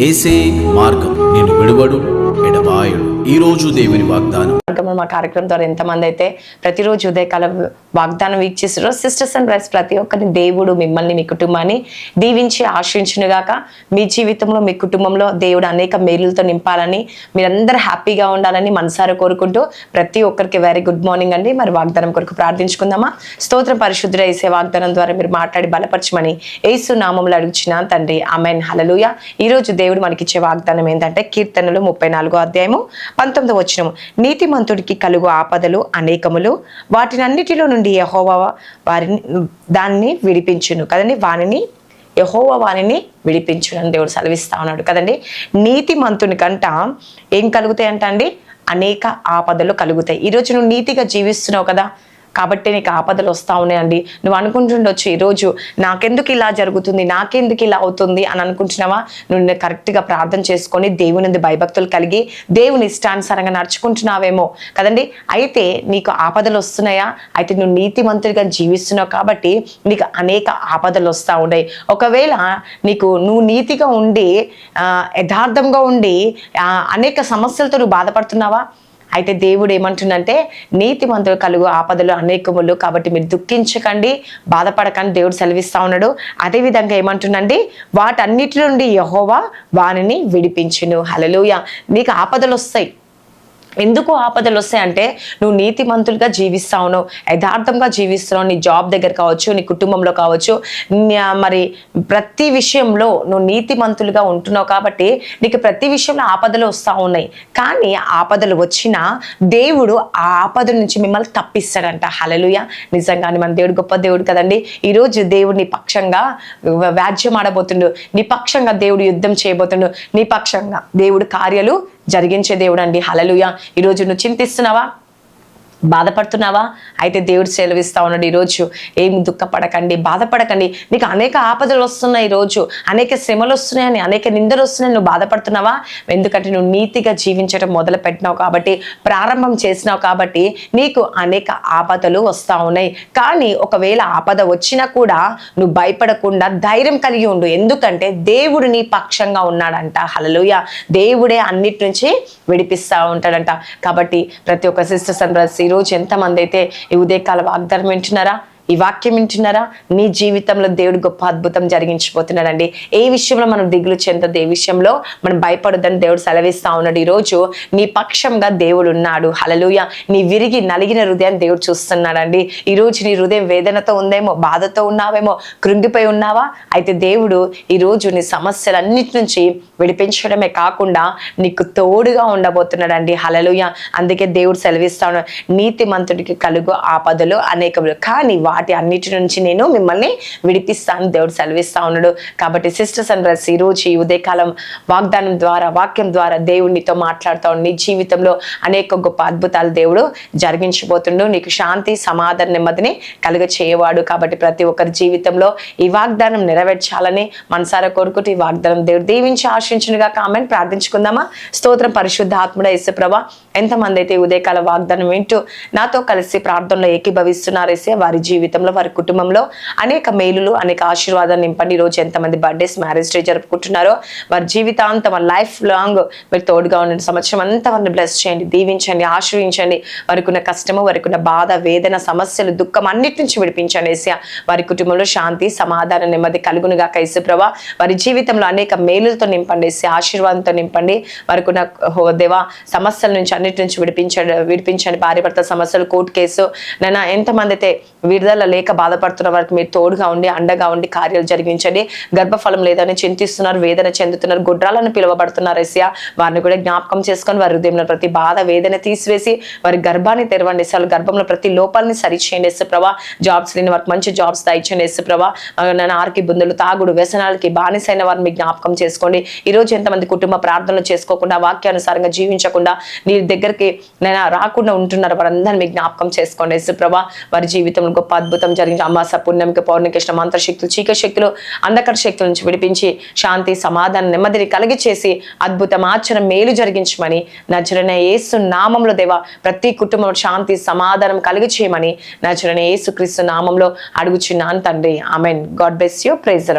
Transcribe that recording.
ఏసే మార్గం నేను విడువడు ఎడబాయుడు. ఈ రోజు దేవుని వాగ్దానం. మా కార్యక్రమం ద్వారా ఎంతమంది అయితే ప్రతిరోజు ఉదయకాల వాగ్దానం వీక్షిస్తారో సిస్టర్స్ అండ్ బ్రదర్స్ ప్రతి ఒక్కరిని దేవుడు మిమ్మల్ని మీ కుటుంబాన్ని దీవించి ఆశ్రయించునుగాక. మీ జీవితంలో మీ కుటుంబంలో దేవుడు అనేక మేలులతో నింపాలని, మీరందరూ హ్యాపీగా ఉండాలని మనసారా కోరుకుంటూ ప్రతి ఒక్కరికి వెరీ గుడ్ మార్నింగ్ అండి. మరి వాగ్దానం కొరకు ప్రార్థించుకుందామా. స్తోత్రం పరిశుద్ధుడ యేసే వాగ్దానం ద్వారా మీరు మాట్లాడి బలపరచమని యేసు నామములో అడుగుచున్నా తండ్రి, ఆమేన్. హల్లెలూయా. ఈ రోజు దేవుడు మనకిచ్చే వాగ్దానం ఏంటంటే కీర్తనలు 34వ అధ్యాయము 19వ వచనము. నీతిమంతుడికి కలుగు ఆపదలు అనేకములు, వాటినన్నిటిలో నుండి యెహోవా దాన్ని విడిపించును కదండి. యెహోవా వానిని విడిపించును అని దేవుడు సెలవిస్తా ఉన్నాడు కదండి. నీతిమంతుని కంట ఏం కలుగుతాయి అంట అండి? అనేక ఆపదలు కలుగుతాయి. ఈరోజు నువ్వు నీతిగా జీవిస్తున్నావు కదా, కాబట్టి నీకు ఆపదలు వస్తూ ఉన్నాయండి. నువ్వు అనుకుంటుండొచ్చు ఈరోజు నాకెందుకు ఇలా జరుగుతుంది, నాకెందుకు ఇలా అవుతుంది అని అనుకుంటున్నావా? నువ్వు కరెక్ట్గా ప్రార్థన చేసుకొని దేవుని భయభక్తులు కలిగి దేవుని ఇష్టానుసారంగా నడుచుకుంటున్నావేమో కదండి. అయితే నీకు ఆపదలు వస్తున్నాయా? అయితే నువ్వు నీతిమంతుడిగా జీవిస్తున్నావు కాబట్టి నీకు అనేక ఆపదలు వస్తూ ఉన్నాయి. ఒకవేళ నువ్వు నీతిగా ఉండి యథార్థంగా ఉండి అనేక సమస్యలతో నువ్వు బాధపడుతున్నావా? అయితే దేవుడు ఏమంటుందంటే నీతిమంతులు కలుగు ఆపదలు అనేకములు, కాబట్టి మీరు దుఃఖించకండి, బాధపడకండి దేవుడు సెలవిస్తా ఉన్నాడు. అదేవిధంగా ఏమంటుందండి, వాటన్నిటి నుండి యెహోవా వానిని విడిపించును. హల్లెలూయా. నీకు ఆపదలు వస్తాయి. ఎందుకు ఆపదలు వస్తాయంటే నువ్వు నీతిమంతులుగా జీవిస్తా ఉన్నావు, యథార్థంగా జీవిస్తున్నావు. నీ జాబ్ దగ్గర కావచ్చు, నీ కుటుంబంలో కావచ్చు, మరి ప్రతి విషయంలో నువ్వు నీతిమంతులుగా ఉంటున్నావు కాబట్టి నీకు ప్రతి విషయంలో ఆపదలు వస్తూ ఉన్నాయి. కానీ ఆపదలు వచ్చినా దేవుడు ఆ ఆపద నుంచి మిమ్మల్ని తప్పిస్తాడంట. హల్లెలూయా. నిజంగానే మన దేవుడు గొప్ప దేవుడు కదండి. ఈరోజు దేవుడు నీ పక్షంగా వ్యాజ్యం ఆడబోతుండు, నీ పక్షంగా దేవుడు యుద్ధం చేయబోతుండు, నీ పక్షంగా దేవుడు కార్యాలు జరిగించే దేవుడు అండి. హల్లెలూయా. ఈరోజు నువ్వు చింతిస్తున్నావా, బాధపడుతున్నావా? అయితే దేవుడు సెలవిస్తా ఉన్నాడు, ఈరోజు ఏం దుఃఖపడకండి, బాధపడకండి. నీకు అనేక ఆపదలు వస్తున్నాయి, ఈరోజు అనేక శ్రమలు వస్తున్నాయని, అనేక నిందలు వస్తున్నాయని నువ్వు బాధపడుతున్నావా? ఎందుకంటే నువ్వు నీతిగా జీవించడం మొదలు పెట్టినావు కాబట్టి, ప్రారంభం చేసినావు కాబట్టి నీకు అనేక ఆపదలు వస్తూ ఉన్నాయి. కానీ ఒకవేళ ఆపద వచ్చినా కూడా నువ్వు భయపడకుండా ధైర్యం కలిగి ఉండు. ఎందుకంటే దేవుడు నీ పక్షంగా ఉన్నాడంట. హల్లెలూయా. దేవుడే అన్నిటి నుంచి విడిపిస్తూ ఉంటాడంట. కాబట్టి ప్రతి ఒక్క సిస్టర్స్ అండ్ బ్రదర్స్ ఈరోజు ఎంతమంది అయితే ఈ ఉదయకాల వాగ్దానం వింటున్నారా, ఈ వాక్యం వింటున్నారా? నీ జీవితంలో దేవుడు గొప్ప అద్భుతం జరిగించిపోతున్నాడండి. ఏ విషయంలో మనం దిగులు చెందదు, ఏ విషయంలో మనం భయపడొద్దని దేవుడు సెలవిస్తా ఉన్నాడు. ఈరోజు నీ పక్షంగా దేవుడు ఉన్నాడు. హల్లెలూయా. నీ విరిగి నలిగిన హృదయాన్ని దేవుడు చూస్తున్నాడండి. ఈరోజు నీ హృదయం వేదనతో ఉందేమో, బాధతో ఉన్నావేమో, కృంగిపోయి ఉన్నావా? అయితే దేవుడు ఈరోజు నీ సమస్యలన్నిటి నుంచి విడిపించడమే కాకుండా నీకు తోడుగా ఉండబోతున్నాడండి. హల్లెలూయా. అందుకే దేవుడు సెలవిస్తా ఉన్నాడు, నీతిమంతుడికి కలుగు ఆపదలు అనేకములు, కానీ వాటి అన్నిటి నుంచి నేను మిమ్మల్ని విడిపిస్తాను దేవుడు సెలవిస్తా ఉన్నాడు. కాబట్టి సిస్టర్స్ అండ్ బ్రదర్స్ ఈరోజు ఈ ఉదయకాలం వాగ్దానం ద్వారా, వాక్యం ద్వారా దేవుడు నీతో మాట్లాడుతూ ఉండి నీ జీవితంలో అనేక గొప్ప అద్భుతాలు దేవుడు జరిగించబోతుండు. నీకు శాంతి, సమాధానం, నెమ్మదిని కలుగ చేయవాడు. కాబట్టి ప్రతి ఒక్కరి జీవితంలో ఈ వాగ్దానం నెరవేర్చాలని మనసారా కోరుకుంటూ ఈ వాగ్దానం దేవుడు దీవించి ఆశించునుగా. కామెంట్ ప్రార్థించుకుందామా. స్తోత్రం పరిశుద్ధ ఆత్ముడ యేసుప్రభా. ఎంతమంది అయితే ఉదయకాల వాగ్దానం వింటూ నాతో కలిసి ప్రార్థనలో ఏకీభవిస్తున్నారేసే వారి జీవితంలో, వారి కుటుంబంలో అనేక మేలులు, అనేక ఆశీర్వాదాలు నింపండి. ఈరోజు ఎంతమంది బర్త్డేస్, మ్యారేజ్ డే జరుపుకుంటున్నారో వారి జీవితాంతం, లైఫ్ లాంగ్ మీరు తోడుగా ఉండండి. సంవత్సరం అంతా వారిని బ్లెస్ చేయండి, దీవించండి, ఆశ్రయించండి. వారికి ఉన్న కష్టము, వారికి ఉన్న బాధ, వేదన, సమస్యలు, దుఃఖం అన్నిటి నుంచి విడిపించండి ఏసయ్యా. వారి కుటుంబంలో శాంతి, సమాధానం, నెమ్మది కలుగునుగా యేసుప్రభా. వారి జీవితంలో అనేక మేలులతో నింపండి ఏసయ్యా, ఆశీర్వాదంతో నింపండి. వారికి ఉన్న దేవా సమస్యల నుంచి అన్నిటి నుంచి విడిపించండి. భార్య భర్త సమస్యలు, కోర్టు కేసు నైనా ఎంతమంది అయితే విడుదల లేక బాధపడుతున్న వారికి మీరు తోడుగా ఉండి, అండగా ఉండి కార్యాలు జరిగించండి. గర్భఫలం లేదని చింతిస్తున్నారు, వేదన చెందుతున్నారు, గుడ్రాలను పిలువబడుతున్నారు ఏసయ్యా. వారిని కూడా జ్ఞాపకం చేసుకొని వారి హృదయంలో ప్రతి బాధ, వేదన తీసివేసి వారి గర్భాన్ని తెరవండి. అసలు గర్భంలో ప్రతి లోపాలని సరిచేయండి యేసుప్రభా. జాబ్స్ లేని వారికి మంచి జాబ్స్ దయచేయండి యేసుప్రభా. నన్ను ఆర్కి బుందులు, తాగుడు, వ్యసనాలకి బానిసైన వారిని మీ జ్ఞాపకం చేసుకోండి. ఈరోజు ఎంతమంది కుటుంబ ప్రార్థనలు చేసుకోకుండా, వాక్యానుసారంగా జీవించకుండా, నీ దగ్గరికి నేను రాకుండా ఉంటున్నారు, వారందరినీ మీ జ్ఞాపకం చేసుకోండి యేసుప్రభా. వారి జీవితంలో గొప్ప అద్భుతం జరిగించి అమాస, పుణ్యంకి, పౌర్ణికృష్ణ మంత్రశక్తులు, చీకటి శక్తులు, అంధకార శక్తుల నుంచి విడిపించి శాంతి, సమాధానం, నెమ్మదిని కలిగి చేసి అద్భుతం, ఆచరణ, మేలు జరిగించమని నజరేయుడైన యేసు నామంలో దేవా ప్రతి కుటుంబంలో శాంతి, సమాధానం కలిగి చేయమని నజరేయుడైన యేసుక్రీస్తు నామంలో అడుగుచున్నాను తండ్రి. Amen. God bless you. Praise the lord.